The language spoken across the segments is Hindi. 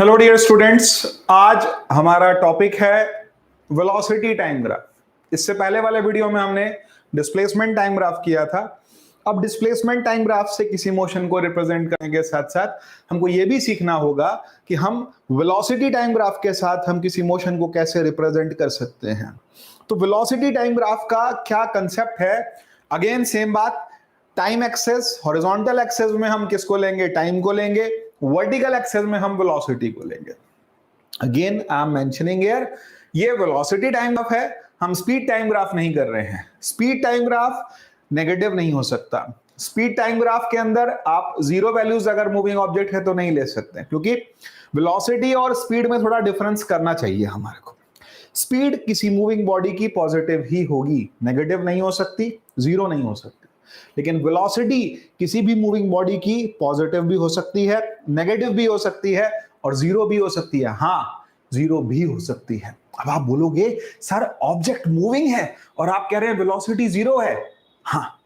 हेलो डियर स्टूडेंट्स, आज हमारा टॉपिक है वेलोसिटी टाइम ग्राफ। इससे पहले वाले वीडियो में हमने डिस्प्लेसमेंट टाइम ग्राफ किया था। अब डिस्प्लेसमेंट टाइम ग्राफ से किसी मोशन को रिप्रेजेंट करने के साथ साथ हमको यह भी सीखना होगा कि हम वेलोसिटी टाइम ग्राफ के साथ हम किसी मोशन को कैसे रिप्रेजेंट कर सकते हैं। तो वेलोसिटी टाइम ग्राफ का क्या कंसेप्ट है? अगेन सेम बात, टाइम एक्सेस, हॉरिजॉन्टल एक्सेस में हम किसको लेंगे? टाइम को लेंगे। वर्टिकल एक्सेस में हम वेलोसिटी को लेंगे। Again I am mentioning here, ये वेलोसिटी टाइम ग्राफ है, हम स्पीड टाइम ग्राफ नहीं कर रहे हैं। स्पीड टाइम ग्राफ नेगेटिव नहीं हो सकता। स्पीड टाइम ग्राफ के अंदर आप जीरो वैल्यूज अगर मूविंग ऑब्जेक्ट है तो नहीं ले सकते, क्योंकि वेलोसिटी और स्पीड में थोड़ा डिफरेंस करना चाहिए हमारे को। स्पीड किसी मूविंग बॉडी की पॉजिटिव ही होगी, नेगेटिव नहीं हो सकती, जीरो नहीं हो सकती। लेकिन वेलोसिटी किसी भी मूविंग बॉडी की पॉजिटिव भी हो सकती है, नेगेटिव भी हो सकती है और जीरो भी हो सकती है। हाँ, जीरो भी हो सकती है। अब आप बोलोगे सर ऑब्जेक्ट मूविंग है और आप कह रहे हैं वेलोसिटी जीरो है। हाँ,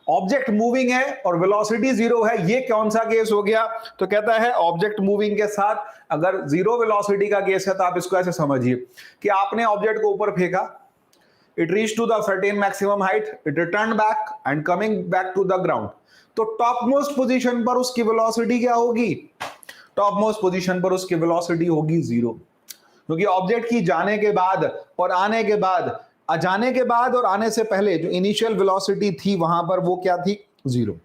ऑब्जेक्ट मूविंग है और वेलोसिटी जीरो है, ये कौन सा केस हो गया? तो कहता है ऑब्जेक्ट मूविंग के साथ अगर जीरो वेलोसिटी का केस है तो आप इसको ऐसे समझिए कि आपने ऑब्जेक्ट को ऊपर फेंका, it reached to the certain maximum height, it returned back and coming back to the ground, तो टॉप मोस्ट पोजीशन पर उसकी वेलोसिटी क्या होगी? टॉप मोस्ट पोजीशन पर उसकी वेलोसिटी होगी जीरो, क्योंकि ऑब्जेक्ट की जाने के बाद और आने के बाद, जाने के बाद और आने से पहले जो इनिशियल वेलोसिटी थी वहां पर वो क्या थी? जीरो।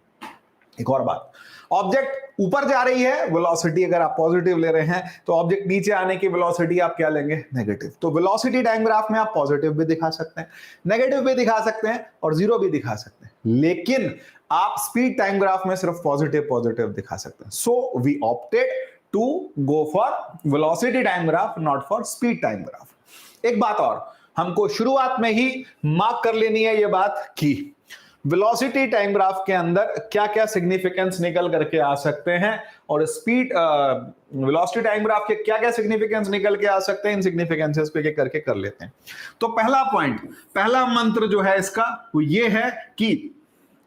एक और बात, ऑब्जेक्ट ऊपर जा रही है, वेलोसिटी अगर आप पॉजिटिव ले रहे हैं तो ऑब्जेक्ट नीचे आने की वेलोसिटी आप क्या लेंगे? नेगेटिव। तो वेलोसिटी टाइम ग्राफ में आप पॉजिटिव भी दिखा सकते हैं, नेगेटिव भी दिखा सकते हैं और जीरो भी दिखा सकते हैं, लेकिन आप स्पीड टाइम ग्राफ में सिर्फ पॉजिटिव पॉजिटिव दिखा सकते हैं। So we opted to go for velocity time graph, not for speed time graph. एक बात और हमको शुरुआत में ही मार्क कर लेनी है, ये बात की वेलोसिटी टाइम ग्राफ के अंदर क्या क्या सिग्निफिकेंस निकल करके आ सकते हैं और स्पीड वेलोसिटी टाइम ग्राफ के क्या क्या सिग्निफिकेंस निकल के आ सकते हैं। इन सिग्निफिकेंसेस पे करके कर लेते हैं। तो पहला पॉइंट, पहला मंत्र जो है इसका वो ये है कि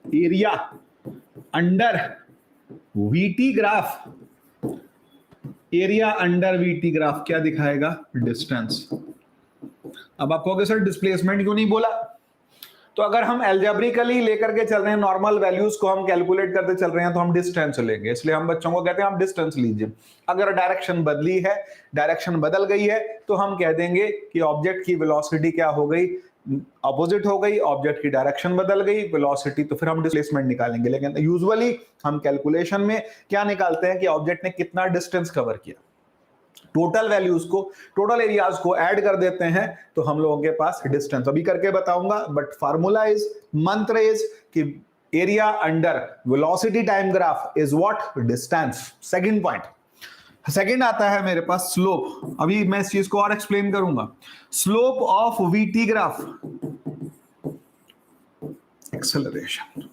area under VT graph, area under VT graph क्या दिखाएगा? डिस्टेंस। अब आप कहोगे सर डिस्प्लेसमेंट क्यों नहीं बोला? तो अगर हम एल्जेब्रिकली लेकर के चल रहे हैं, नॉर्मल वैल्यूज को हम कैलकुलेट करते चल रहे हैं तो हम डिस्टेंस लेंगे, इसलिए हम बच्चों को कहते हैं आप डिस्टेंस लीजिए। अगर डायरेक्शन बदली है, डायरेक्शन बदल गई है, तो हम कह देंगे कि ऑब्जेक्ट की वेलोसिटी क्या हो गई? अपोजिट हो गई, ऑब्जेक्ट की डायरेक्शन बदल गई, वेलोसिटी, तो फिर हम डिस्प्लेसमेंट निकालेंगे। लेकिन यूजुअली हम कैलकुलेशन में क्या निकालते हैं कि ऑब्जेक्ट ने कितना डिस्टेंस कवर किया, टोटल वैल्यूज को, टोटल एरियाज को ऐड कर देते हैं तो हम लोगों के पास डिस्टेंस, अभी करके बताऊंगा, बट फार्मूला इज, मंत्र इज कि area under velocity time graph is what? Distance. Second point, second आता है मेरे पास स्लोप। अभी मैं इस चीज को और एक्सप्लेन करूंगा। Slope of VT graph, acceleration.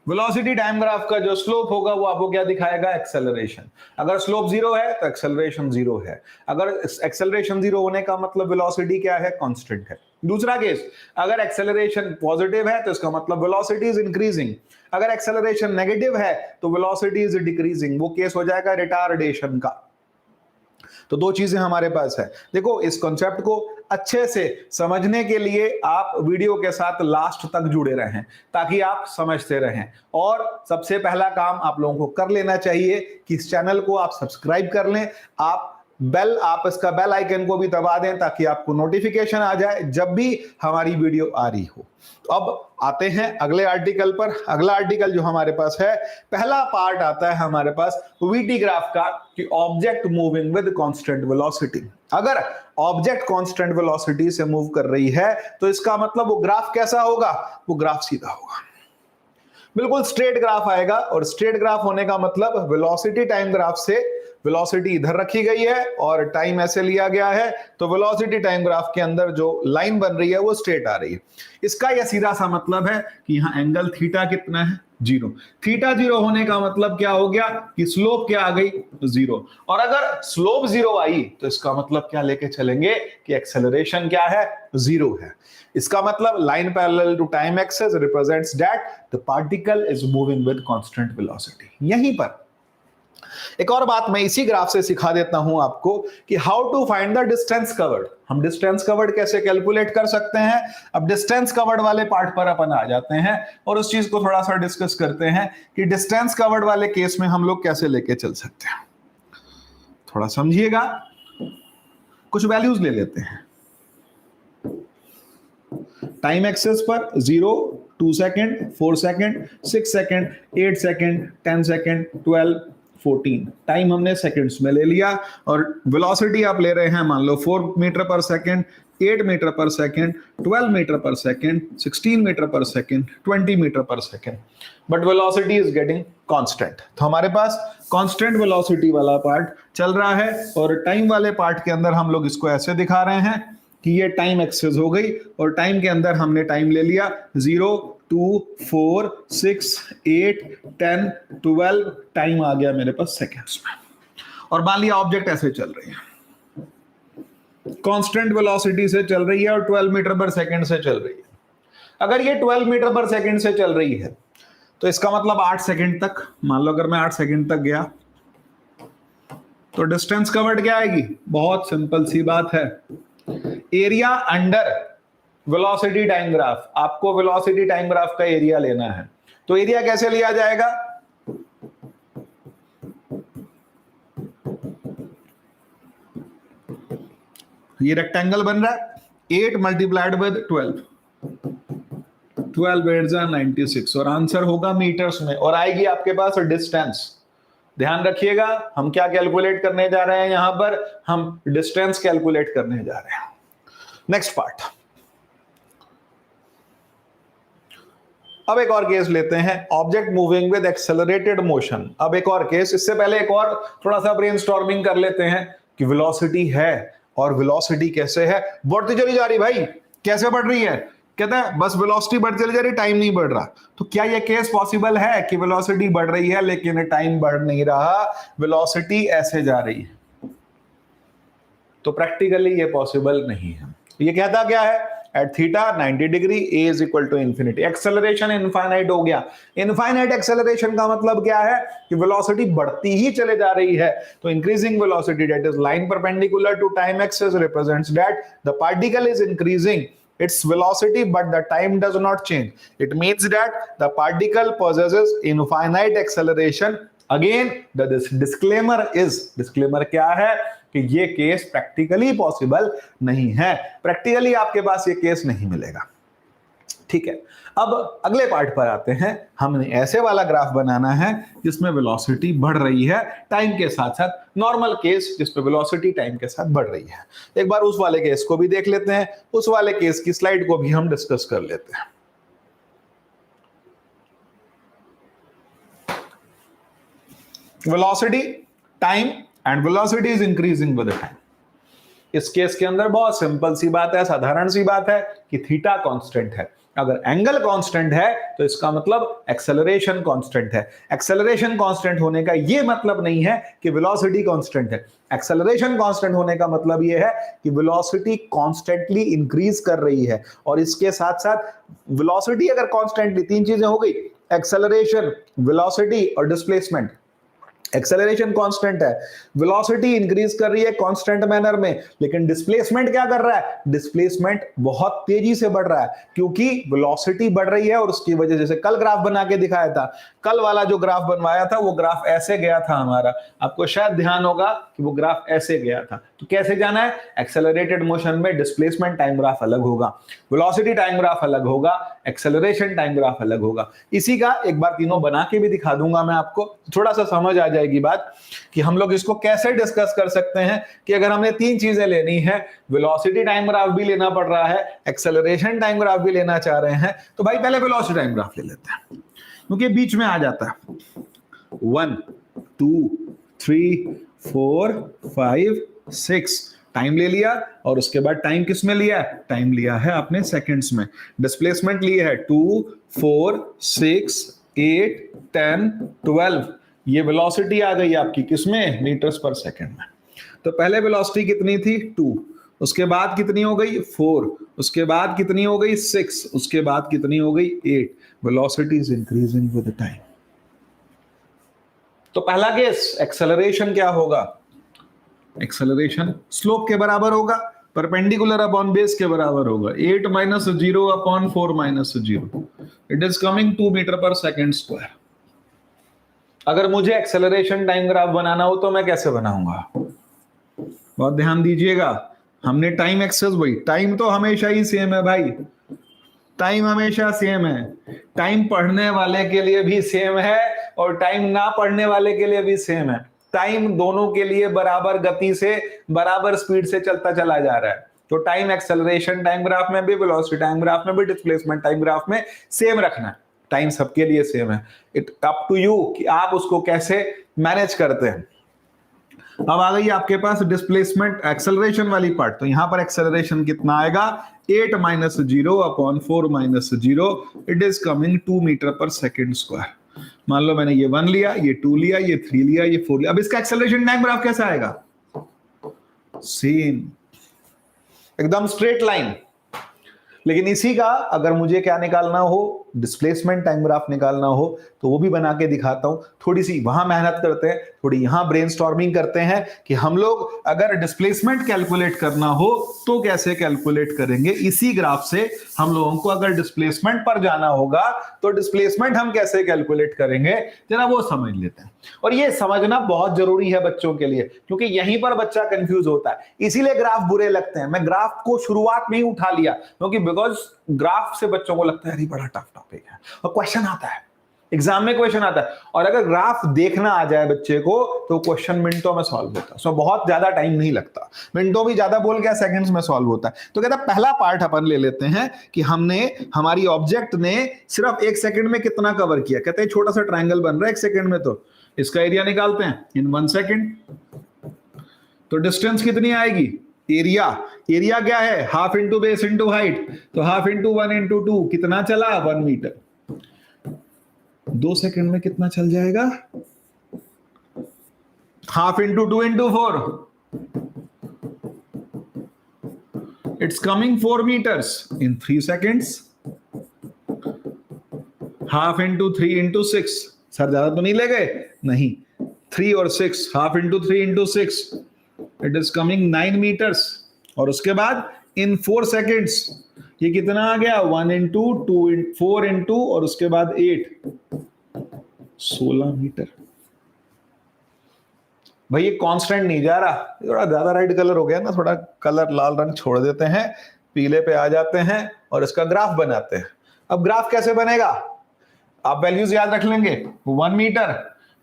Velocity time graph का जो स्लोप होगा वो आपको क्या दिखाएगा? एक्सेलरेशन। अगर स्लोप जीरो है तो एक्सेलरेशन जीरो है। अगर एक्सेलरेशन जीरो होने का मतलब वेलोसिटी क्या है? कांस्टेंट है। दूसरा केस, अगर एक्सेलरेशन पॉजिटिव है तो इसका मतलब वेलोसिटी इज इंक्रीजिंग। अगर एक्सेलरेशन नेगेटिव है तो वेलोसिटी इज डिक्रीजिंग। वो केस हो जाएगा रिटार्डेशन का। तो दो चीजें हमारे पास है। देखो, इस कॉन्सेप्ट को अच्छे से समझने के लिए आप वीडियो के साथ लास्ट तक जुड़े रहें ताकि आप समझते रहें। और सबसे पहला काम आप लोगों को कर लेना चाहिए कि इस चैनल को आप सब्सक्राइब कर लें, आप इसका बेल आइकन को भी दबा दें ताकि आपको नोटिफिकेशन आ जाए जब भी हमारी वीडियो आ रही हो। अब आते हैं अगले आर्टिकल पर। अगला आर्टिकल जो हमारे पास है, पहला पार्ट आता है हमारे पास वीटी ग्राफ का कि object moving with constant velocity. अगर ऑब्जेक्ट कांस्टेंट वेलोसिटी से मूव कर रही है तो इसका मतलब वो ग्राफ कैसा होगा? वो ग्राफ सीधा होगा, बिल्कुल स्ट्रेट ग्राफ आएगा। और स्ट्रेट ग्राफ होने का मतलब वेलोसिटी टाइम ग्राफ से वेलोसिटी इधर रखी गई है और टाइम ऐसे लिया गया है, तो वेलोसिटी टाइम ग्राफ के अंदर जो लाइन बन रही है वो स्ट्रेट आ रही है। इसका यह सीधा सा मतलब है कि यहां एंगल थीटा कितना है? जीरो। थीटा जीरो होने का मतलब क्या हो गया कि स्लोप क्या आ गई? जीरो। और अगर स्लोप जीरो आई तो इसका मतलब क्या लेके चलेंगे कि एक्सेलरेशन क्या है? जीरो है। इसका मतलब line parallel to time axis represents that the particle is moving with constant velocity. यहीं पर एक और बात मैं इसी ग्राफ से सिखा देता हूं आपको कि how to find the distance covered. हम डिस्टेंस कवर्ड कैसे कैलकुलेट कर सकते हैं। अब डिस्टेंस कवर्ड वाले पार्ट पर अपन आ जाते हैं और उस चीज को थोड़ा सा डिस्कस करते हैं कि डिस्टेंस कवर्ड वाले केस में हम लोग कैसे लेके चल सकते हैं। थोड़ा समझिएगा, कुछ वैल्यूज ले लेते हैं। टाइम एक्सेस पर 0, 2 second, 4 second, 6 second, 8 second, 10 second, 12, 14। Time हमने सेकंड्स में ले लिया और वेलोसिटी आप ले रहे हैं मान लो 4 metre per second, 8 metre per second, 12 metre per second, 16 metre per second, 20 metre per second, but velocity is getting constant. तो हमारे पास कांस्टेंट वेलोसिटी वाला पार्ट चल रहा है और टाइम वाले पार्ट के अंदर हम लोग इसको ऐसे दिखा रहे हैं कि ये टाइम एक्सेस हो गई और टाइम के अंदर हमने टाइम ले लिया 0, 2, 4, 6, 8, 10, 12। टाइम आ गया मेरे पास सेकेंड्स में और मान लिया ऑब्जेक्ट ऐसे चल रही है, कांस्टेंट वेलोसिटी से चल रही है और 12 मीटर पर सेकेंड से चल रही है। अगर ये 12 मीटर पर सेकेंड से चल रही है तो इसका मतलब 8 सेकेंड तक, मान लो अगर मैं 8 सेकेंड तक गया तो डिस्टेंस कवर्ड क्या आएगी। बहुत सिंपल सी बात है, area under velocity time graph. आपको वेलोसिटी टाइम ग्राफ का एरिया लेना है, तो एरिया कैसे लिया जाएगा। ये रेक्टेंगल बन रहा है 8 मल्टीप्लाइड विद 12, 12 8 96 और आंसर होगा मीटर्स में और आएगी आपके पास डिस्टेंस। ध्यान रखिएगा, हम क्या कैलकुलेट करने जा रहे हैं, यहां पर हम डिस्टेंस कैलकुलेट करने जा रहे हैं। नेक्स्ट पार्ट, अब एक और केस लेते हैं, object moving with accelerated motion. अब एक और केस, इससे पहले एक और थोड़ा सा ब्रेनस्टॉर्मिंग कर लेते हैं कि वेलोसिटी है और वेलोसिटी कैसे है, बढ़ती चली जा रही। भाई कैसे बढ़ रही है, कहता है बस वेलोसिटी बढ़ चली जा रही, टाइम नहीं बढ़ रहा। तो क्या यह केस पॉसिबल है कि वेलोसिटी बढ़ रही है लेकिन टाइम बढ़ नहीं रहा, वेलोसिटी ऐसे जा रही है। तो प्रैक्टिकली ये पॉसिबल नहीं है। ये कहता क्या है, at theta 90 degree A is equal to infinity, acceleration infinite हो गया। इनफाइनाइट एक्सेलरेशन का मतलब क्या है कि वेलोसिटी बढ़ती ही चले जा रही है। तो increasing velocity that is line perpendicular to time axis represents that the particle is increasing its velocity but the time does not change. It means that the particle possesses infinite acceleration. Again the disclaimer is, disclaimer क्या है कि ये केस प्रैक्टिकली पॉसिबल नहीं है, प्रैक्टिकली आपके पास ये केस नहीं मिलेगा। ठीक है, अब अगले पार्ट पर आते हैं। हमने ऐसे वाला ग्राफ बनाना है जिसमें वेलोसिटी बढ़ रही है टाइम के साथ साथ, नॉर्मल केस जिसमें वेलोसिटी टाइम के साथ बढ़ रही है। एक बार उस वाले केस को भी देख लेते हैं, उस वाले केस की स्लाइड को भी हम डिस्कस कर लेते हैं। Velocity, time and velocity is increasing with time. इस केस के अंदर बहुत सिंपल सी बात है, साधारण सी बात है कि थीटा कांस्टेंट है। अगर एंगल कांस्टेंट है तो इसका मतलब एक्सेलरेशन कांस्टेंट है। एक्सेलरेशन कांस्टेंट होने का यह मतलब नहीं है कि वेलोसिटी कांस्टेंट है। एक्सेलरेशन कांस्टेंट होने का मतलब यह है कि वेलोसिटी कांस्टेंटली इंक्रीज कर रही है और इसके साथ साथ वेलोसिटी अगर कांस्टेंटली, तीन चीजें हो गई, एक्सेलरेशन, वेलोसिटी और डिस्प्लेसमेंट। एक्सेलरेशन कांस्टेंट है, वेलोसिटी इंक्रीज कर रही है कांस्टेंट मैनर में, लेकिन डिस्प्लेसमेंट क्या कर रहा है, डिस्प्लेसमेंट बहुत तेजी से बढ़ रहा है क्योंकि वेलोसिटी बढ़ रही है और उसकी वजह से कल ग्राफ बना के दिखाया था, कल वाला जो ग्राफ बनवाया था वो ग्राफ ऐसे गया था हमारा, आपको शायद ध्यान होगा कि वो ग्राफ ऐसे गया था। तो कैसे जाना है, एक्सेलरेटेड मोशन में डिस्प्लेसमेंट टाइम ग्राफ अलग होगा, वेलोसिटी टाइम ग्राफ अलग होगा, एक्सेलरेशन टाइम ग्राफ अलग होगा। इसी का एक बार तीनों बना के भी दिखा दूंगा मैं आपको, थोड़ा सा समझ आ जाएगी बात कि हम लोग इसको कैसे डिस्कस कर सकते हैं कि अगर हमने तीन चीजें लेनी है, वेलोसिटी टाइम ग्राफ भी लेना पड़ रहा है, एक्सेलरेशन टाइम ग्राफ भी लेना चाह रहे हैं, तो भाई पहले वेलोसिटी टाइम ग्राफ ले लेते हैं क्योंकि बीच में आ जाता है। 1 2 3 4 5 6 टाइम ले लिया और उसके बाद टाइम किस में लिया, टाइम लिया है आपने सेकंड्स में, डिस्प्लेसमेंट लिया है 2 4 6 8 10 12, ये वेलोसिटी आ गई आपकी किसमें, मीटर्स पर सेकंड में। तो पहले वेलोसिटी कितनी थी 2, उसके बाद कितनी हो गई 4, उसके बाद कितनी हो गई 6, उसके बाद कितनी हो गई 8। Velocity is increasing with time. तो पहला केस एक्सेलरेशन क्या होगा, एक्सेलरेशन स्लोप के बराबर होगा, परपेंडिकुलर अपॉन बेस के बराबर होगा 8 minus 0 upon 4 minus 0, it is coming 2 metre per second square. अगर मुझे एक्सेलरेशन टाइम ग्राफ बनाना हो तो मैं कैसे बनाऊंगा, बहुत ध्यान दीजिएगा। हमने टाइम एक्सेस, वही टाइम तो हमेशा ही सेम है भाई, टाइम हमेशा सेम है, टाइम पढ़ने वाले के लिए भी सेम है और टाइम ना पढ़ने वाले के लिए भी सेम है। टाइम दोनों के लिए बराबर गति से, बराबर स्पीड से चलता चला जा रहा है। तो टाइम एक्सेलरेशन टाइम ग्राफ में भी, वेलोसिटी टाइम ग्राफ में भी, डिस्प्लेसमेंट टाइम ग्राफ में सेम रखना है। टाइम सबके लिए सेम है, इट अप टू यू कि आप उसको कैसे मैनेज करते हैं। अब आ गई आपके पास डिस्प्लेसमेंट एक्सेलरेशन वाली पार्ट। तो यहां पर एक्सेलरेशन कितना आएगा, 8 minus 0 upon 4 minus 0, it is coming 2 metre per second square. मान लो मैंने ये 1 लिया, ये 2 लिया, ये 3 लिया, ये 4 लिया। अब इसका एक्सेलरेशन टाइम ग्राफ कैसा आएगा, सेम, एकदम स्ट्रेट लाइन। लेकिन इसी का अगर मुझे क्या निकालना हो, डिस्प्लेसमेंट टाइम ग्राफ निकालना हो, तो वो भी बना के दिखाता हूं। थोड़ी सी वहां मेहनत करते हैं, थोड़ी यहां ब्रेनस्टॉर्मिंग करते हैं कि हम लोग अगर डिस्प्लेसमेंट कैलकुलेट करना हो तो कैसे कैलकुलेट करेंगे। इसी ग्राफ से हम लोगों को अगर डिस्प्लेसमेंट पर जाना होगा तो डिस्प्लेसमेंट हम कैसे कैलकुलेट करेंगे, जरा वो समझ लेते हैं। और ये समझना बहुत जरूरी है बच्चों के लिए, क्योंकि यहीं पर बच्चा कंफ्यूज होता है। इसीलिए ग्राफ बुरे लगते हैं। मैं ग्राफ को शुरुआत में ही उठा लिया, क्योंकि बिकॉज ग्राफ से बच्चों को लगता है बड़ा टफ टॉपिक है, और क्वेश्चन आता है, एग्जाम में क्वेश्चन आता है। और अगर ग्राफ देखना आ जाए बच्चे को तो क्वेश्चन मिनटों में सॉल्व होता है, उसमें बहुत ज्यादा टाइम नहीं लगता, मिनटों भी ज्यादा बोल गया, सेकंड्स में सॉल्व होता है। तो कहता पहला पार्ट अपन ले लेते हैं कि हमने, हमारी ऑब्जेक्ट ने सिर्फ 1 सेकंड में कितना कवर किया। कहते हैं छोटा सा ट्रायंगल बन रहा है 1 सेकंड में, तो इसका एरिया निकालते हैं इन 1 सेकंड। तो डिस्टेंस कितनी आएगी, एरिया, एरिया क्या है, half into base into height, तो हाफ इंटू 1 इंटू 2 कितना चला, 1 मीटर। 2 सेकंड में कितना चल जाएगा, half into 2 into 4, it's coming 4 metres in 3 seconds. Half into 3 into 6, sir ज्यादा तो नहीं ले गए, नहीं, 3 और 6, half into 3 into 6, it is coming 9 metres. और उसके बाद इन 4 सेकेंड्स ये कितना आ गया, 1 इंटू 2 4 इंटू और उसके बाद 8, 16 मीटर। भाई ये कांस्टेंट नहीं जा रहा, थोड़ा ज्यादा रेड कलर हो गया ना, थोड़ा कलर लाल रंग छोड़ देते हैं, पीले पे आ जाते हैं और इसका ग्राफ बनाते हैं। अब ग्राफ कैसे बनेगा, आप वैल्यूज याद रख लेंगे, 1 मीटर,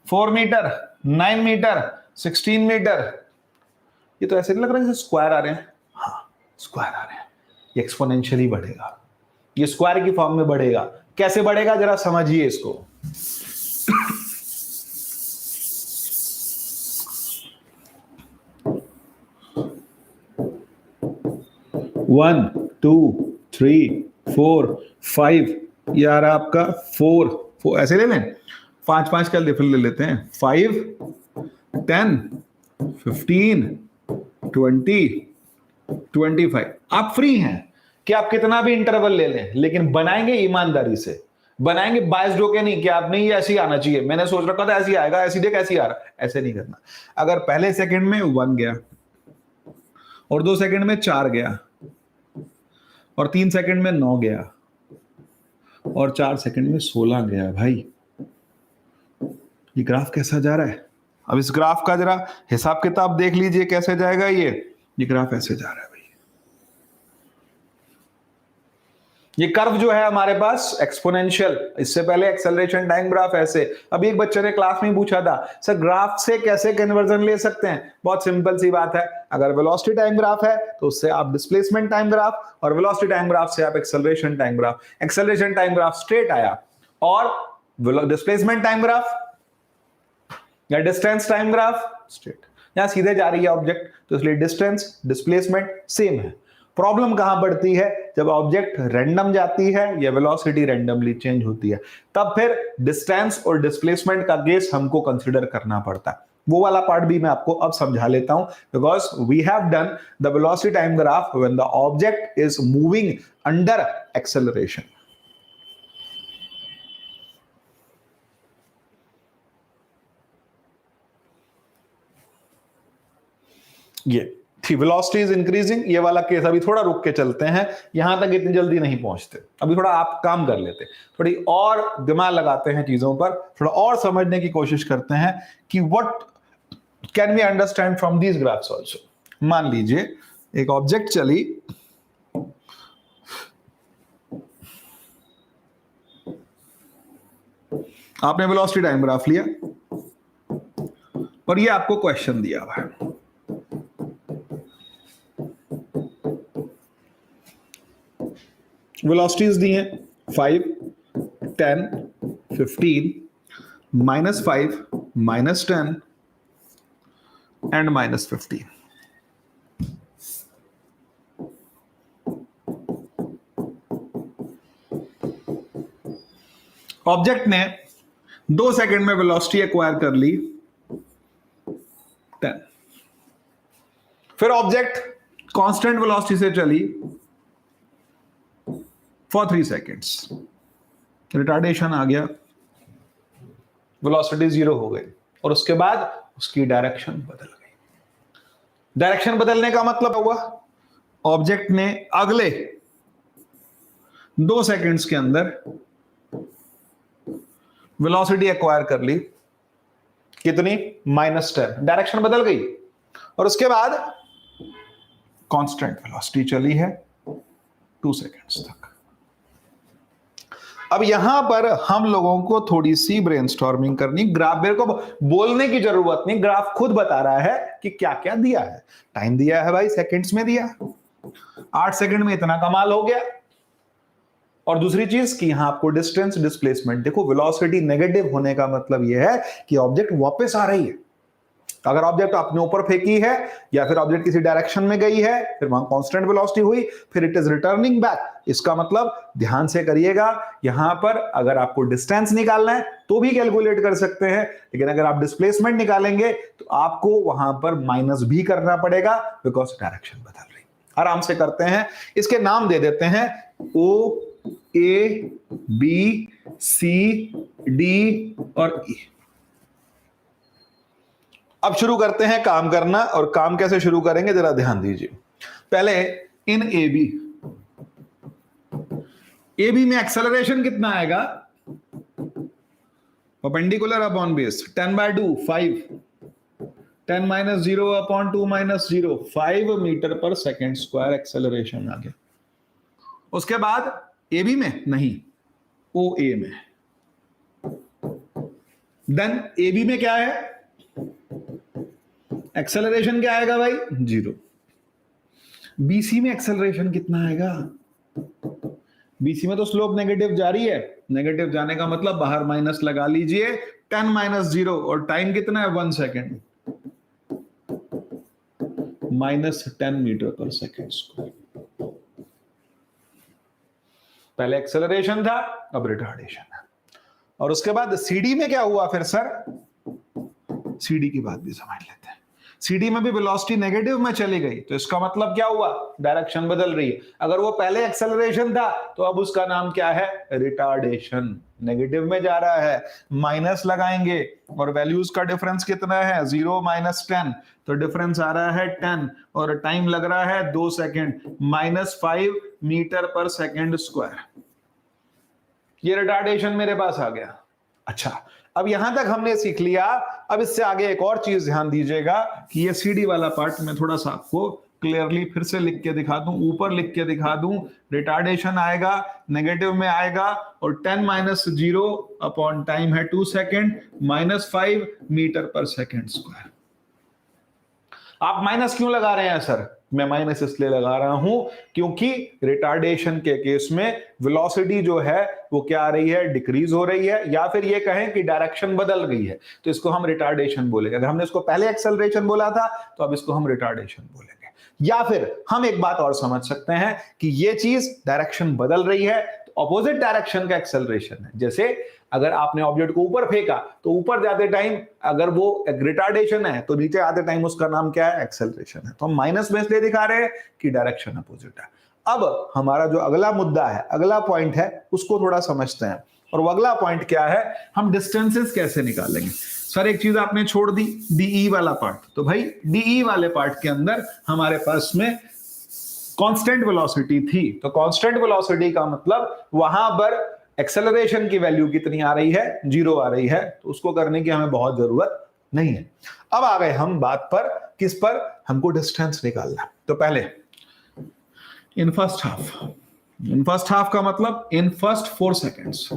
4 मीटर, 9 मीटर, 16 मीटर। ये तो ऐसे नहीं लग रहा है जैसे स्क्वायर आ रहे हैं, हाँ स्क्वायर आ रहे हैं। ये एक्सपोनेंशियली बढ़ेगा, ये स्क्वायर की फॉर्म में बढ़ेगा। कैसे बढ़ेगा जरा समझिए इसको। 1 2 3 4 5, यार आपका 4 ऐसे ले लें, 5 का डिफर ले लेते हैं, 5 10 15 20 25। आप फ्री हैं कि आप कितना भी इंटरवल ले लें, लेकिन बनाएंगे ईमानदारी से, बनाएंगे बायस्ड होके नहीं कि आप नहीं ऐसे ही आना चाहिए, मैंने सोच रखा था ऐसे ही आएगा, ऐसे देख ऐसे ही आ रहा, ऐसे नहीं करना। अगर पहले सेकंड में 1 गया और 2 सेकंड में 4 गया और 3 सेकंड में 9 गया और 4 सेकंड में 16 गया, भाई ये ग्राफ कैसा जा रहा है। अब इस ग्राफ का जरा हिसाब किताब देख लीजिए कैसे जाएगा। ये ग्राफ ऐसे जा रहा है भाई। ये कर्व जो है हमारे पास एक्सपोनेंशियल, इससे पहले एक्सेलरेशन टाइम ग्राफ ऐसे। अभी एक बच्चे ने क्लास में पूछा था, सर ग्राफ से कैसे कन्वर्जन ले सकते हैं। बहुत सिंपल सी बात है, अगर वेलोसिटी टाइम ग्राफ है तो उससे आप डिस्प्लेसमेंट टाइम ग्राफ, और वेलोसिटी टाइम ग्राफ से आप acceleration time graph. Acceleration time graph straight आया और डिस्प्लेसमेंट टाइम ग्राफ या डिस्टेंस टाइम ग्राफ स्ट्रेट, यहां सीधे जा रही है ऑब्जेक्ट, तो इसलिए डिस्टेंस डिस्प्लेसमेंट सेम है। प्रॉब्लम कहां पड़ती है, जब ऑब्जेक्ट रैंडम जाती है या वेलोसिटी रैंडमली चेंज होती है, तब फिर डिस्टेंस और डिस्प्लेसमेंट का केस हमको कंसीडर करना पड़ता है। वो वाला पार्ट भी मैं आपको अब समझा लेता हूं, because we have done the velocity time graph when the object is moving under acceleration. ये थी वेलोसिटी इज इंक्रीजिंग। ये वाला केस अभी थोड़ा रुक के चलते हैं, यहां तक इतनी जल्दी नहीं पहुंचते, अभी थोड़ा आप काम कर लेते, थोड़ी और दिमाग लगाते हैं चीजों पर, थोड़ा और समझने की कोशिश करते हैं कि what can we understand from these graphs also. मान लीजिए एक ऑब्जेक्ट चली, आपने वेलोसिटी टाइम ग्राफ लिया और ये आपको क्वेश्चन दिया हुआ है। वेलोसिटीज दी हैं 5, 10, 15, -5, -10 एंड -15। ऑब्जेक्ट ने 2 सेकंड में वेलोसिटी एक्वायर कर ली 10। फिर ऑब्जेक्ट कांस्टेंट वेलोसिटी से चली फॉर 3 सेकेंड्स, रिटार्डेशन आ गया, वेलोसिटी 0 हो गई और उसके बाद उसकी डायरेक्शन बदल गई। डायरेक्शन बदलने का मतलब हुआ ऑब्जेक्ट ने अगले 2 सेकेंड्स के अंदर वेलोसिटी एक्वायर कर ली, कितनी? -10। डायरेक्शन बदल गई और उसके बाद कांस्टेंट वेलोसिटी चली है 2 सेकेंड्स तक। अब यहां पर हम लोगों को थोड़ी सी ब्रेनस्टॉर्मिंग करनी, ग्राफ मेरे को बोलने की जरूरत नहीं, ग्राफ खुद बता रहा है कि क्या क्या दिया है। टाइम दिया है भाई, सेकंड्स में दिया, 8 सेकंड में इतना कमाल हो गया। और दूसरी चीज कि यहां आपको डिस्टेंस, डिस्प्लेसमेंट, देखो वेलोसिटी नेगेटिव होने का मतलब यह है कि ऑब्जेक्ट वापस आ रही है। अगर ऑब्जेक्ट अपने ऊपर फेंकी है या फिर ऑब्जेक्ट किसी डायरेक्शन में गई है, फिर वहां कांस्टेंट वेलोसिटी हुई, फिर इट इज रिटर्निंग बैक। इसका मतलब ध्यान से करिएगा, यहां पर अगर आपको डिस्टेंस निकालना है तो भी कैलकुलेट कर सकते हैं, लेकिन अगर आप डिस्प्लेसमेंट निकालेंगे तो आपको वहां पर माइनस भी करना पड़ेगा, बिकॉज डायरेक्शन बदल रही। आराम से करते हैं, इसके नाम दे देते हैं ओ, ए, बी, सी, डी और ई। अब शुरू करते हैं काम करना, और काम कैसे शुरू करेंगे जरा ध्यान दीजिए। पहले इन AB में एक्सेलरेशन कितना आएगा? परपेंडिकुलर अपॉन बेस 10/2 5, 10 - 0 अपॉन 2 - 0 5 metre per second square acceleration आ गया। उसके बाद AB में नहीं, OA में। देन AB में क्या है? एक्सेलरेशन क्या आएगा भाई? 0। BC में एक्सेलरेशन कितना आएगा? BC में तो स्लोप नेगेटिव जा रही है, नेगेटिव जाने का मतलब बाहर माइनस लगा लीजिए, 10 - 0 और टाइम कितना है? 1 second, -10 metre per second square. पहले एक्सेलरेशन था, अब रिटार्डेशन है। और उसके बाद CD में क्या हुआ फिर सर? CD की बात भी समझ लेते हैं। CD में भी वेलोसिटी नेगेटिव में चली गई, तो इसका मतलब क्या हुआ? डायरेक्शन बदल रही है। अगर वो पहले एक्सेलरेशन था तो अब उसका नाम क्या है? रिटार्डेशन। नेगेटिव में जा रहा है, माइनस लगाएंगे और वैल्यूज का डिफरेंस कितना है? 0 - 10, तो डिफरेंस आ रहा है 10 और टाइम लग रहा है 2 second, -5 metre per second square. ये रिटार्डेशन मेरे पास आ गया। अच्छा, अब यहां तक हमने सीख लिया। अब इससे आगे एक और चीज ध्यान दीजिएगा कि ये CD वाला पार्ट मैं थोड़ा सा आपको क्लियरली फिर से लिख के दिखा दूं, ऊपर लिख के दिखा दूं। रिटार्डेशन आएगा, नेगेटिव में आएगा और 10 - 0 अपॉन टाइम है 2 second, -5 metre per second square. आप माइनस क्यों लगा रहे हैं सर? मैं माइनस इसलिए लगा रहा हूं क्योंकि रिटार्डेशन के केस में वेलोसिटी जो है वो क्या आ रही है? डिक्रीज हो रही है, या फिर ये कहें कि डायरेक्शन बदल गई है, तो इसको हम रिटार्डेशन बोलेंगे। अगर हमने इसको पहले एक्सेलरेशन बोला था तो अब इसको हम रिटार्डेशन बोलेंगे। या फिर हम एक बात और समझ सकते हैं कि ये चीज डायरेक्शन बदल रही है, तो ऑपोजिट डायरेक्शन का एक्सेलरेशन है। जैसे अगर आपने ऑब्जेक्ट को ऊपर फेंका तो ऊपर जाते टाइम अगर वो रिटार्डेशन है तो नीचे आते टाइम उसका नाम क्या है? एक्सेलरेशन है। तो हम माइनस में इसलिए दिखा रहे हैं कि डायरेक्शन अपोजिट है। अब हमारा जो अगला मुद्दा है, अगला पॉइंट है, उसको थोड़ा समझते हैं। और वो अगला पॉइंट क्या है? हम डिस्टेंसेस कैसे निकालेंगे। सर एक चीज आपने छोड़ दी, डीई वाला पार्ट। तो भाई डीई वाले पार्ट के अंदर हमारे पास में कांस्टेंट वेलोसिटी थी। तो कांस्टेंट वेलोसिटी का मतलब वहां पर एक्सेलरेशन की वैल्यू कितनी आ रही है, 0 आ रही है। तो उसको करने की हमें बहुत जरूरत नहीं है। अब आ गए हम बात पर, किस पर, हमको डिस्टेंस निकालना। तो पहले इन फर्स्ट हाफ का मतलब इन फर्स्ट 4 सेकेंड्स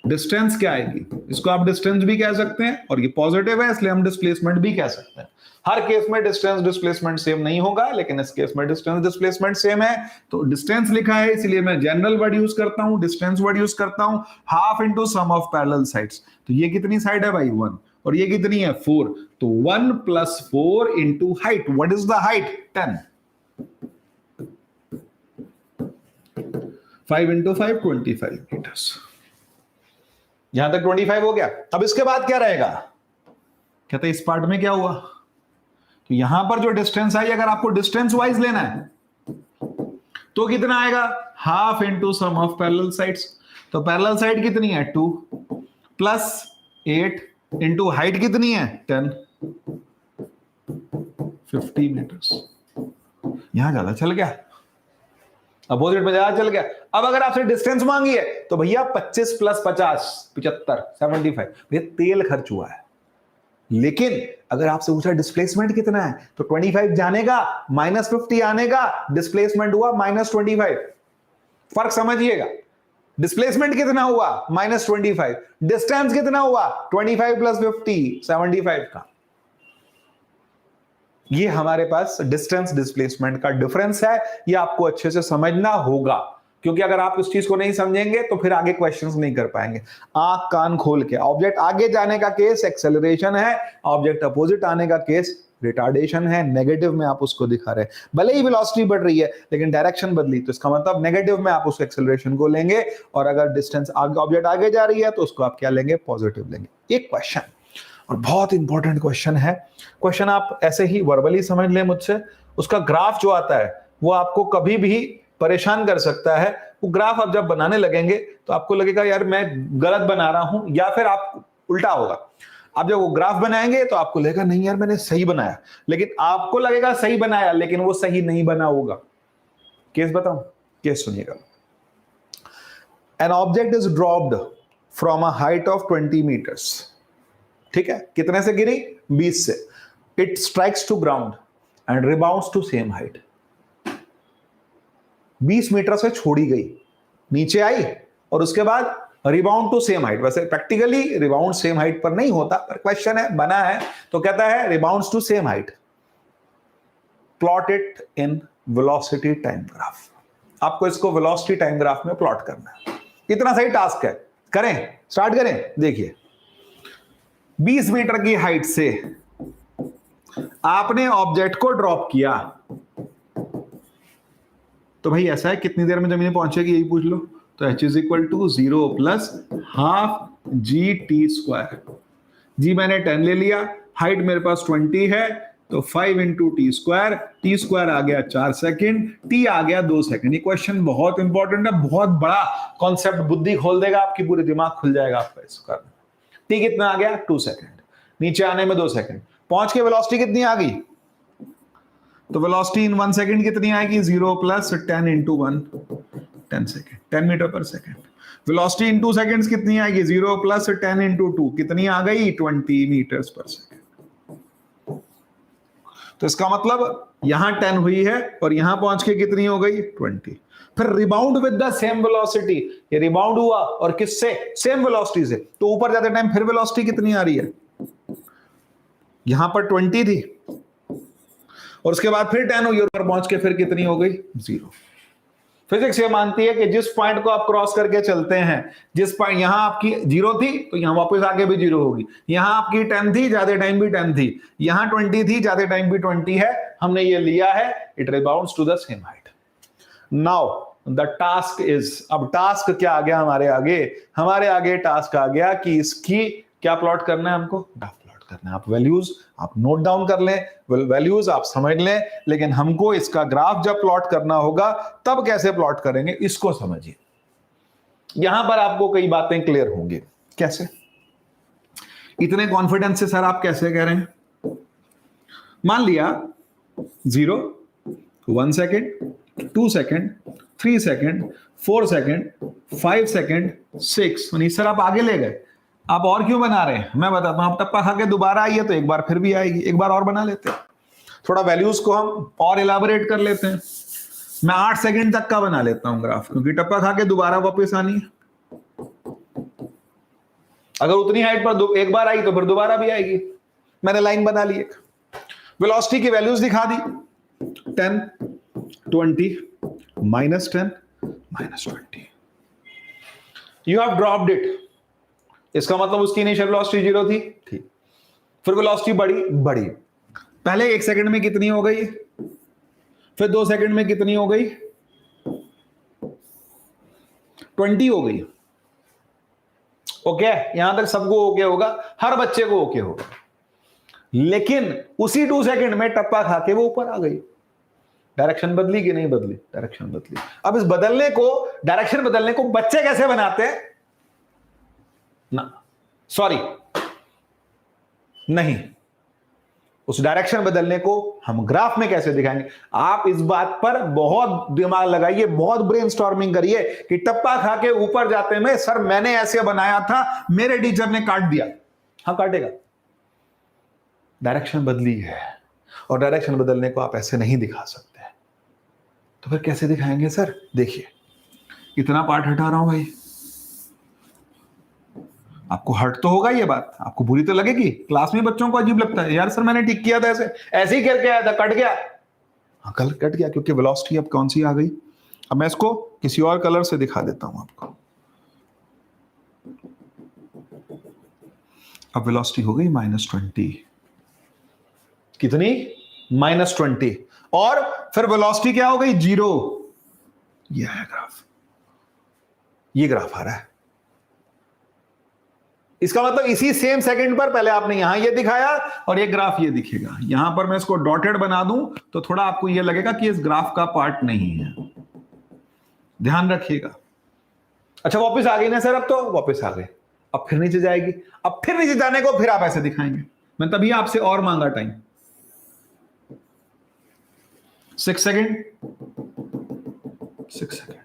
डिस्टेंस क्या आएगी, इसको आप डिस्टेंस भी कह सकते हैं, और ये पॉजिटिव है इसलिए हम डिस्प्लेसमेंट भी कह सकते हैं। हर केस में डिस्टेंस डिस्प्लेसमेंट सेम नहीं होगा, लेकिन इस केस में डिस्टेंस डिस्प्लेसमेंट सेम है। तो डिस्टेंस लिखा है इसलिए मैं जनरल वर्ड यूज करता हूं, डिस्टेंस वर्ड यूज करता हूं। Half into sum of parallel sides. तो ये कितनी साइड है भाई, 1, और ये कितनी है, 4। तो 1 + 4 into height. What is the height, 10। 5 into 5 25 metres. यहां तक 25 हो गया। अब इसके बाद क्या रहेगा, कहते इस पार्ट में क्या हुआ, तो यहां पर जो डिस्टेंस आई, अगर आपको डिस्टेंस वाइज लेना है तो कितना आएगा, half into sum of parallel sides. तो पैरेलल साइड कितनी है, 2 + 8 इंटू हाइट कितनी है, 10, 50 मीटर्स। यहां ज्यादा चल गया, अपोजिट में ज्यादा चल गया। अब अगर आपसे डिस्टेंस मांगी है तो भैया 25 + 50 75 75, भैया तेल खर्च हुआ है। लेकिन अगर आपसे पूछा डिस्प्लेसमेंट कितना है, तो 25 जाने का -50 आने का, डिस्प्लेसमेंट हुआ -25। फर्क समझिएगा, डिस्प्लेसमेंट कितना हुआ, -25, डिस्टेंस कितना हुआ, 25 + 50 75 का। ये हमारे पास डिस्टेंस डिस्प्लेसमेंट का डिफरेंस है। ये आपको अच्छे से समझना होगा, क्योंकि अगर आप इस चीज को नहीं समझेंगे तो फिर आगे क्वेश्चंस नहीं कर पाएंगे। आंख कान खोल के, ऑब्जेक्ट आगे जाने का केस एक्सेलरेशन है, ऑब्जेक्ट अपोजिट आने का केस रिटार्डेशन है। नेगेटिव में आप उसको दिखा रहे हैं, भले ही वेलोसिटी बढ़ रही है लेकिन डायरेक्शन बदली, तो इसका मतलब नेगेटिव में आप उस एक्सेलरेशन को लेंगे, और अगर डिस्टेंस आगे, ऑब्जेक्ट आगे जा रही है तो उसको आप क्या लेंगे, पॉजिटिव लेंगे। एक क्वेश्चन, और बहुत इंपॉर्टेंट क्वेश्चन है। क्वेश्चन आप ऐसे ही वर्बली समझ लें मुझसे, उसका ग्राफ जो आता है वो आपको कभी भी परेशान कर सकता है। वो ग्राफ आप जब बनाने लगेंगे तो आपको लगेगा यार मैं गलत बना रहा हूं, या फिर आप उल्टा होगा। आप जब वो ग्राफ बनाएंगे तो आपको लगेगा नहीं यार मैंने सही बनाया, लेकिन आपको लगेगा सही बनाया लेकिन वो सही नहीं बना होगा। केस बताऊं, केस सुनिएगा। An object is dropped from a height of 20 metres. ठीक है, कितने से गिरी, 20 से। It strikes to ground and rebounds to same height. 20 metre से छोड़ी गई, नीचे आई, और उसके बाद रिबाउंड टू सेम हाइट। वैसे प्रैक्टिकली रिबाउंड सेम हाइट पर नहीं होता, पर क्वेश्चन है, बना है तो कहता है rebounds to same height. Plot it in velocity time graph. आपको इसको वेलोसिटी टाइम ग्राफ में प्लॉट करना है। इतना सही टास्क है, करें, स्टार्ट करें। देखिए 20 मीटर की हाइट से आपने ऑब्जेक्ट को ड्रॉप किया, तो भाई ऐसा है कितनी देर में जमीन पहुंचेगी यही पूछ लो। तो h = 0 + ½ g(t²). जी मैंने 10 ले लिया, हाइट मेरे पास 20 है, तो 5 × t², t² आ गया 4 सेकंड, t आ गया 2 सेकंड। ये क्वेश्चन बहुत इंपॉर्टेंट है, बहुत बड़ा कॉन्सेप्ट, बुद्धि खोल देगा आपकी, पूरे दिमाग खुल जाएगा आपका इसका। t कितना आ गया, 2 सेकंड, नीचे आने में 2 सेकंड, पहुंच के वेलोसिटी कितनी आ गई, तो वेलोसिटी इन 1 सेकंड कितनी आएगी, 0 + 10 × 1 10 सेकंड, 10 मीटर पर सेकंड। वेलोसिटी इन 2 सेकंड्स कितनी आएगी, 0 + 10 × 2 कितनी आ गई, 20 मीटर्स पर सेकंड। तो इसका मतलब यहां 10 हुई है और यहां पहुंच के कितनी हो गई, 20। फिर rebound with the same velocity, ये रिबाउंड हुआ और किससे, सेम वेलोसिटी से, तो ऊपर जाते टाइम फिर वेलोसिटी कितनी आ रही है, यहां पर 20 थी और उसके बाद फिर 10 हुई और ऊपर पहुंच के फिर कितनी हो गई, 0। फिजिक्स ये मानती है कि जिस पॉइंट को आप क्रॉस करके चलते हैं, जिस पॉइंट यहां आपकी 0 थी तो यहां वापस आके भी 0 होगी, यहां आपकी 10 थी ज्यादा टाइम भी 10 थी, यहां 20 थी ज्यादा टाइम भी 20 है, हमने ये लिया है, it rebounds to the same height. Now the task is, अब टास्क क्या आ गया हमारे आगे टास्क आ गया कि इसकी क्या प्लॉट करना है, हमको ग्राफ प्लॉट करना है। आप वैल्यूज आप नोट डाउन कर लें, वैल्यूज आप समझ लें, लेकिन हमको इसका ग्राफ जब प्लॉट करना होगा तब कैसे प्लॉट करेंगे इसको समझिए। यहां पर आपको कई बातें क्लियर होंगी। कैसे, इतने कॉन्फिडेंस से सर आप कैसे कह रहे हैं? मान लिया 0, 1 second, 2 second, 3 second, 4 second, 5 second, 6। नहीं सर आप आगे ले गए, आप और क्यों बना रहे हैं? मैं बताता हूं, आप टप्पा खा के दोबारा आई है तो एक बार फिर भी आएगी, एक बार और बना लेते हैं, थोड़ा वैल्यूज को हम और इलाबोरेट कर लेते हैं। मैं 8 सेकंड तक का बना लेता हूं ग्राफ, क्योंकि टप्पा खा के दोबारा वापस आनी है। अगर उतनी हाइट पर एक बार आई तो फिर दोबारा भी आएगी। मैंने लाइन बना ली, एक वेलोसिटी की वैल्यूज दिखा दी, 10, 20, -10, -20। यू हैव ड्रॉप्ड इट, इसका मतलब उसकी इनिशियल वेलोसिटी 0 थी, ठीक। फिर वेलोसिटी बढ़ी, पहले 1 सेकंड में कितनी हो गई, फिर 2 सेकंड में कितनी हो गई, 20 हो गई। ओके, यहां तक सबको ओके होगा, हर बच्चे को ओके होगा। लेकिन उसी 2 सेकंड में टप्पा खा के वो ऊपर आ गई। डायरेक्शन बदली कि नहीं बदली? डायरेक्शन बदली। अब इस डायरेक्शन बदलने को बच्चे कैसे बनाते हैं ना, सॉरी नहीं, उस डायरेक्शन बदलने को हम ग्राफ में कैसे दिखाएंगे? आप इस बात पर बहुत दिमाग लगाइए, बहुत ब्रेनस्टॉर्मिंग करिए कि टप्पा खा के ऊपर जाते में सर मैंने ऐसे बनाया था, मेरे टीचर ने काट दिया। हाँ काटेगा, डायरेक्शन बदली है, और डायरेक्शन बदलने को आप ऐसे नहीं दिखा सकते। तो फिर कैसे दिखाएंगे सर? देखिए, इतना पार्ट हटा रहा हूं भाई, आपको हर्ट तो होगा ये बात, आपको बुरी तो लगेगी, क्लास में बच्चों को अजीब लगता है, यार सर मैंने ठीक किया था, ऐसे ही करके आया था, कट गया। हाँ कट गया, क्योंकि वेलोसिटी अब कौन सी आ गई। अब मैं इसको किसी और कलर से दिखा देता हूं आपको। अब वेलोसिटी हो गई -20, कितनी? -20, और फिर वेलोसिटी क्या हो गई? 0। ये है ग्राफ, ये ग्राफ आ रहा है। इसका मतलब इसी सेम सेकंड पर पहले आपने यहां ये दिखाया और ये ग्राफ ये दिखेगा। यहां पर मैं इसको डॉटेड बना दूं तो थोड़ा आपको ये लगेगा कि इस ग्राफ का पार्ट नहीं है, ध्यान रखिएगा। अच्छा वापस आ गई ना सर? अब तो वापस आ गए, अब फिर नीचे जाएगी, अब फिर नीचे जाने को फिर आप ऐसे दिखाएंगे। मैं तभी आपसे और मांगा time, 6 second, 6 second.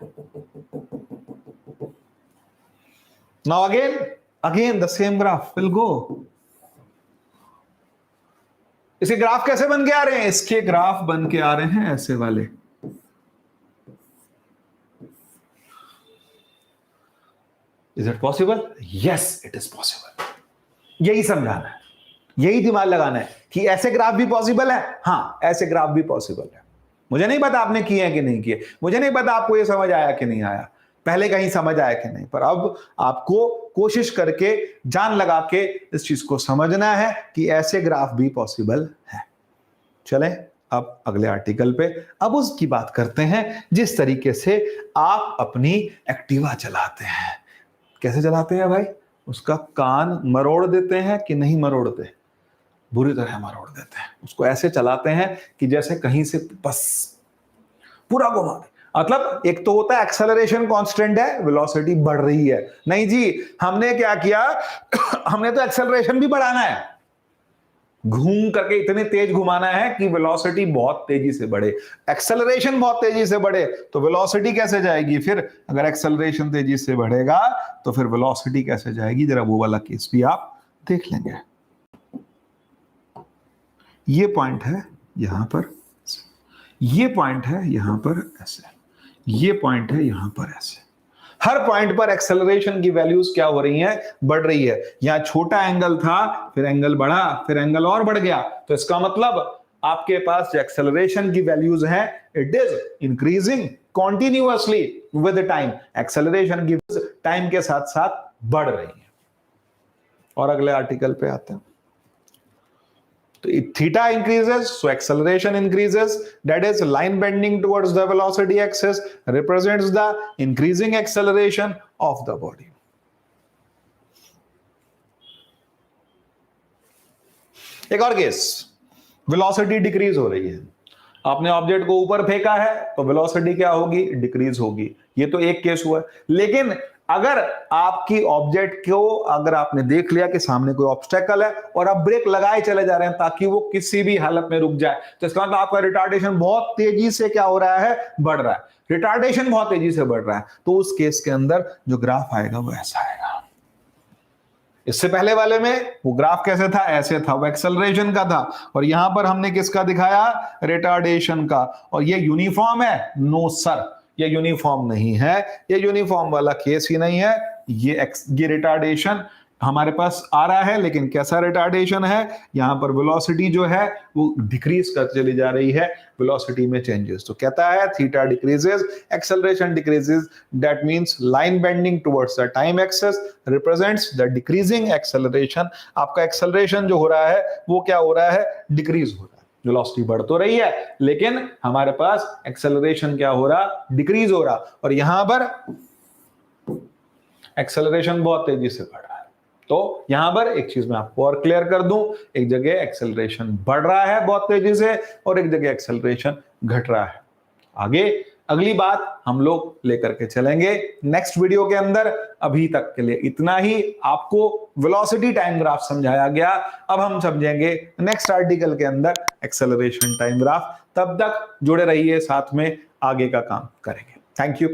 Now again the same graph will go. इसके ग्राफ कैसे बन के आ रहे हैं? इसके ग्राफ बन के आ रहे हैं ऐसे वाले। Is it possible? Yes it is possible. यही समझाना है, यही दिमाग लगाना है कि ऐसे ग्राफ भी पॉसिबल है। हाँ ऐसे ग्राफ भी पॉसिबल है। मुझे नहीं पता आपने किए हैं कि नहीं किए, मुझे नहीं पता आपको ये समझ आया कि नहीं आया, पहले कहीं समझ आया कि नहीं, पर अब आपको कोशिश करके जान लगा के इस चीज को समझना है कि ऐसे ग्राफ भी पॉसिबल है। चलें अब अगले आर्टिकल पे, अब उसकी बात करते हैं जिस तरीके से आप अपनी एक्टिवा चलाते हैं। कैसे चलाते हैं भाई? उसका कान मरोड़ देते हैं कि नहीं मरोड़ते? बुरी तरह मरोड़ देते हैं। उसको ऐसे चलाते हैं कि जैसे कहीं से बस पूरा घुमा दे। मतलब एक तो होता है एक्सेलरेशन कांस्टेंट है, वेलोसिटी बढ़ रही है। नहीं जी, हमने क्या किया हमने तो एक्सेलरेशन भी बढ़ाना है, घूम करके इतने तेज घुमाना है कि वेलोसिटी बहुत तेजी से बढ़े। एक्सेलरेशन बहुत तेजी से बढ़े तो वेलोसिटी कैसे जाएगी? फिर अगर एक्सेलरेशन तेजी से बढ़ेगा तो फिर वेलोसिटी कैसे जाएगी? जरा वो वाला केस भी आप देख लेंगे। ये पॉइंट है यहां पर, ये पॉइंट है यहां पर ऐसे, ये पॉइंट है यहां पर ऐसे। हर पॉइंट पर एक्सेलरेशन की वैल्यूज क्या हो रही हैं? बढ़ रही है। यहां छोटा एंगल था, फिर एंगल बढ़ा, फिर एंगल और बढ़ गया, तो इसका मतलब आपके पास जो एक्सेलरेशन की वैल्यूज हैं it is increasing continuously with time. Acceleration की टाइम के साथ साथ बढ़ रही है। और अगले आर्टिकल पे आते हैं। तो theta increases, so acceleration increases, that is line bending towards the velocity axis represents the increasing acceleration of the body. एक और केस, वेलोसिटी डिक्रीज हो रही है। आपने ऑब्जेक्ट को ऊपर फेंका है तो वेलोसिटी क्या होगी? डिक्रीज होगी। ये तो एक केस हुआ, लेकिन अगर आपकी ऑब्जेक्ट को अगर आपने देख लिया कि सामने कोई ऑब्स्टेकल है और आप ब्रेक लगाए चले जा रहे हैं ताकि वो किसी भी हालत में रुक जाए, तो इसका मतलब आपका रिटार्डेशन बहुत तेजी से क्या हो रहा है, बढ़ रहा है। रिटार्डेशन बहुत तेजी से बढ़ रहा है, तो उस केस के अंदर जो ग्राफ आएगा वो ऐसा आएगा। इससे पहले वाले में वो ग्राफ कैसे था, ऐसे था, वो एक्सेलरेशन का था, और यहां पर हमने किसका दिखाया, रिटार्डेशन का। और ये यूनिफॉर्म है, नो सर, ये यूनिफॉर्म नहीं है, ये यूनिफॉर्म वाला केस ही नहीं है। ये रिटार्डेशन हमारे पास आ रहा है, लेकिन कैसा रिटार्डेशन है, यहां पर वेलोसिटी जो है वो डिक्रीज कर चली जा रही है, वेलोसिटी में चेंजेस। तो कहता है theta decreases, acceleration decreases, that means line bending towards the time axis represents the decreasing acceleration. आपका एक्सेलरेशन जो हो रहा है वो क्या हो रहा है, डिक्रीज हो रहा है। वेलोसिटी बढ़ तो रही है, लेकिन हमारे पास एक्सेलरेशन क्या हो रहा, डिक्रीज हो रहा, और यहां पर एक्सेलरेशन बहुत तेजी से बढ़ रहा है। तो यहां पर एक चीज मैं आपको और क्लियर कर दूं, एक जगह एक्सेलरेशन बढ़ रहा है बहुत तेजी से और एक जगह एक्सेलरेशन घट रहा है। आगे अगली बात हम लोग लेकर के चलेंगे नेक्स्ट वीडियो के अंदर। अभी तक के लिए इतना ही, आपको वेलोसिटी टाइम ग्राफ समझाया गया। अब हम समझेंगे नेक्स्ट आर्टिकल के अंदर एक्सेलरेशन टाइम ग्राफ। तब तक जुड़े रहिए, साथ में आगे का काम करेंगे। Thank you.